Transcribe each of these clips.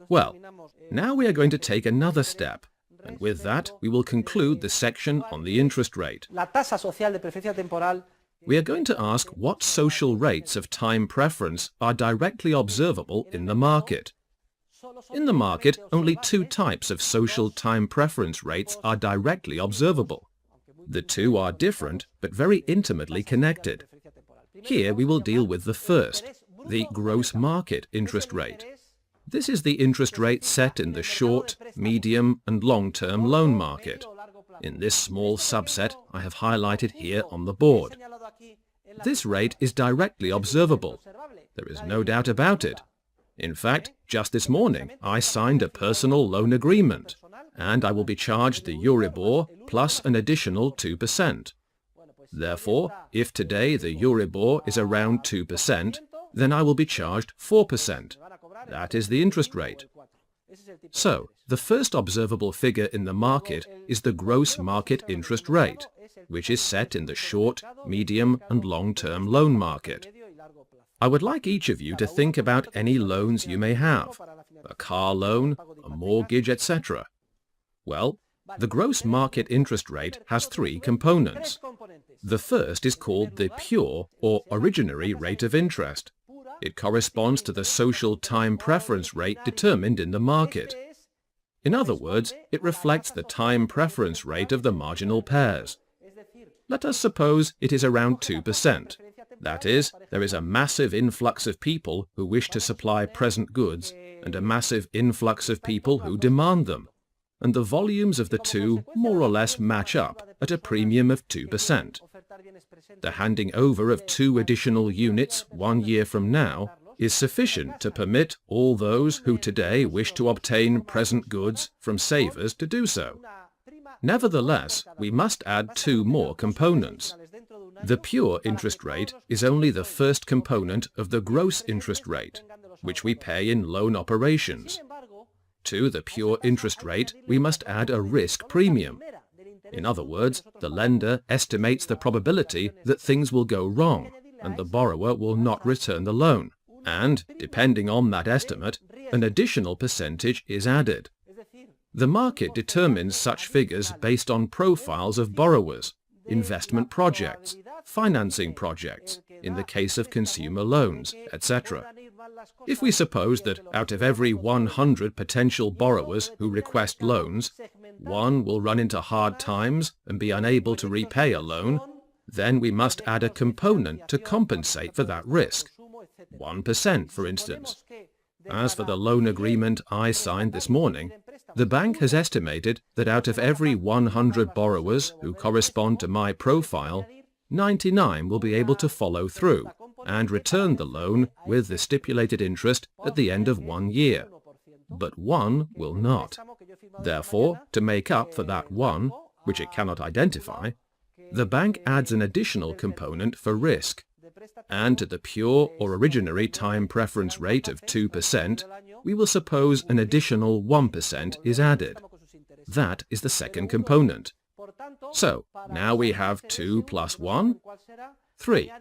Well, now we are going to take another step, and with that we will conclude the section on the interest rate. We are going to ask what social rates of time preference are directly observable in the market. In the market, only two types of social time preference rates are directly observable. The two are different, but very intimately connected. Here we will deal with the first, the gross market interest rate. This is the interest rate set in the short, medium, and long-term loan market. In this small subset I have highlighted here on the board. This rate is directly observable. There is no doubt about it. In fact, just this morning I signed a personal loan agreement, and I will be charged the Euribor plus an additional 2%. Therefore, if today the Euribor is around 2%, then I will be charged 4%. That is the interest rate. So, the first observable figure in the market is the gross market interest rate, which is set in the short, medium, and long-term loan market. I would like each of you to think about any loans you may have, a car loan, a mortgage, etc. Well, the gross market interest rate has three components. The first is called the pure or originary rate of interest. It corresponds to the social time preference rate determined in the market. In other words, it reflects the time preference rate of the marginal pairs. Let us suppose it is around 2%. That is, there is a massive influx of people who wish to supply present goods and a massive influx of people who demand them, and the volumes of the two more or less match up at a premium of 2%. The handing over of 2 additional units 1 year from now is sufficient to permit all those who today wish to obtain present goods from savers to do so. Nevertheless, we must add 2 more components. The pure interest rate is only the first component of the gross interest rate, which we pay in loan operations. To the pure interest rate, we must add a risk premium. In other words, the lender estimates the probability that things will go wrong and the borrower will not return the loan, and, depending on that estimate, an additional percentage is added. The market determines such figures based on profiles of borrowers, investment projects, financing projects, in the case of consumer loans, etc. If we suppose that out of every 100 potential borrowers who request loans, 1 will run into hard times and be unable to repay a loan, then we must add a component to compensate for that risk, 1% for instance. As for the loan agreement I signed this morning, the bank has estimated that out of every 100 borrowers who correspond to my profile, 99 will be able to follow through and return the loan with the stipulated interest at the end of 1 year. But 1 will not. Therefore, to make up for that 1, which it cannot identify, the bank adds an additional component for risk, and to the pure or originary time preference rate of 2%, we will suppose an additional 1% is added. That is the second component. So, now we have 2 plus 1, 3.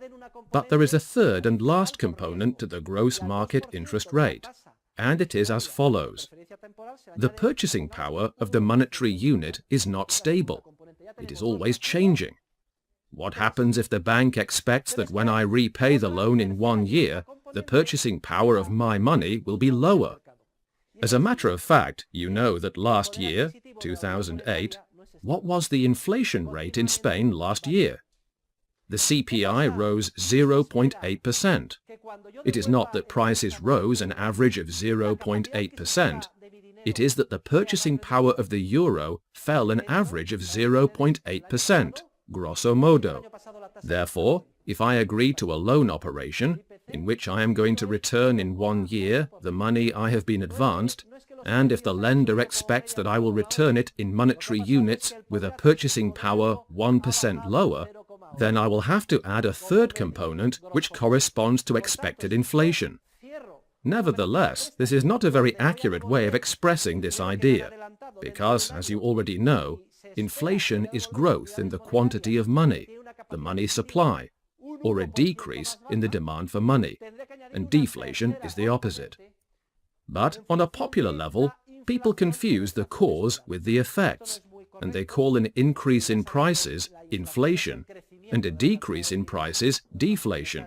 But there is a third and last component to the gross market interest rate, and it is as follows. The purchasing power of the monetary unit is not stable. It is always changing. What happens if the bank expects that when I repay the loan in 1 year, the purchasing power of my money will be lower? As a matter of fact, you know that last year, 2008, what was the inflation rate in Spain last year? The CPI rose 0.8%. It is not that prices rose an average of 0.8%. It is that the purchasing power of the euro fell an average of 0.8%, grosso modo. Therefore, if I agree to a loan operation, in which I am going to return in 1 year the money I have been advanced, and if the lender expects that I will return it in monetary units with a purchasing power 1% lower, then I will have to add a third component which corresponds to expected inflation. Nevertheless, this is not a very accurate way of expressing this idea, because, as you already know, inflation is growth in the quantity of money, the money supply, or a decrease in the demand for money, and deflation is the opposite. But on a popular level, people confuse the cause with the effects, and they call an increase in prices inflation and a decrease in prices deflation.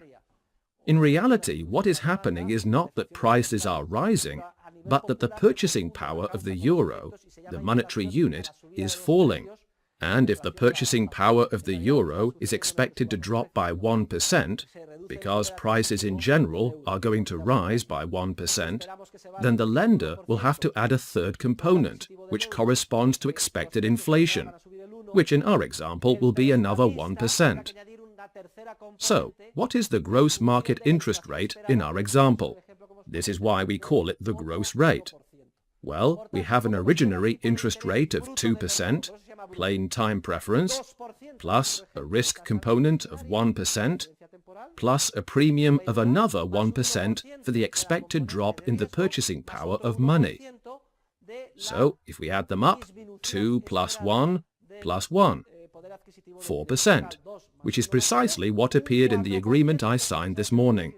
In reality, what is happening is not that prices are rising, but that the purchasing power of the euro, the monetary unit, is falling. And if the purchasing power of the euro is expected to drop by 1%, because prices in general are going to rise by 1%, then the lender will have to add a third component, which corresponds to expected inflation, which in our example will be another 1%. So, what is the gross market interest rate in our example? This is why we call it the gross rate. Well, we have an originary interest rate of 2%, plain time preference, plus a risk component of 1%, plus a premium of another 1% for the expected drop in the purchasing power of money. So, if we add them up, 2 plus 1 plus 1, 4%, which is precisely what appeared in the agreement I signed this morning.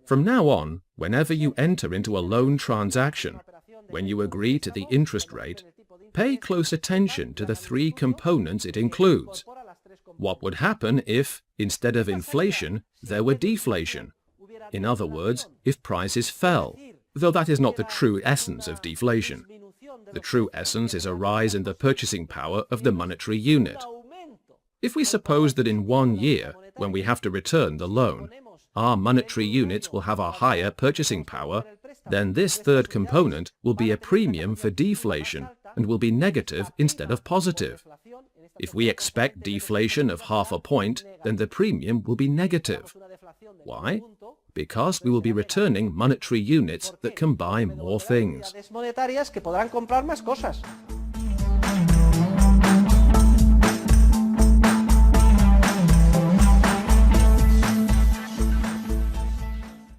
From now on, whenever you enter into a loan transaction, when you agree to the interest rate, pay close attention to the three components it includes. What would happen if, instead of inflation, there were deflation? In other words, if prices fell, though that is not the true essence of deflation. The true essence is a rise in the purchasing power of the monetary unit. If we suppose that in 1 year, when we have to return the loan, our monetary units will have a higher purchasing power, then this third component will be a premium for deflation and will be negative instead of positive. If we expect deflation of 0.5 point, then the premium will be negative. Why? Because we will be returning monetary units that can buy more things.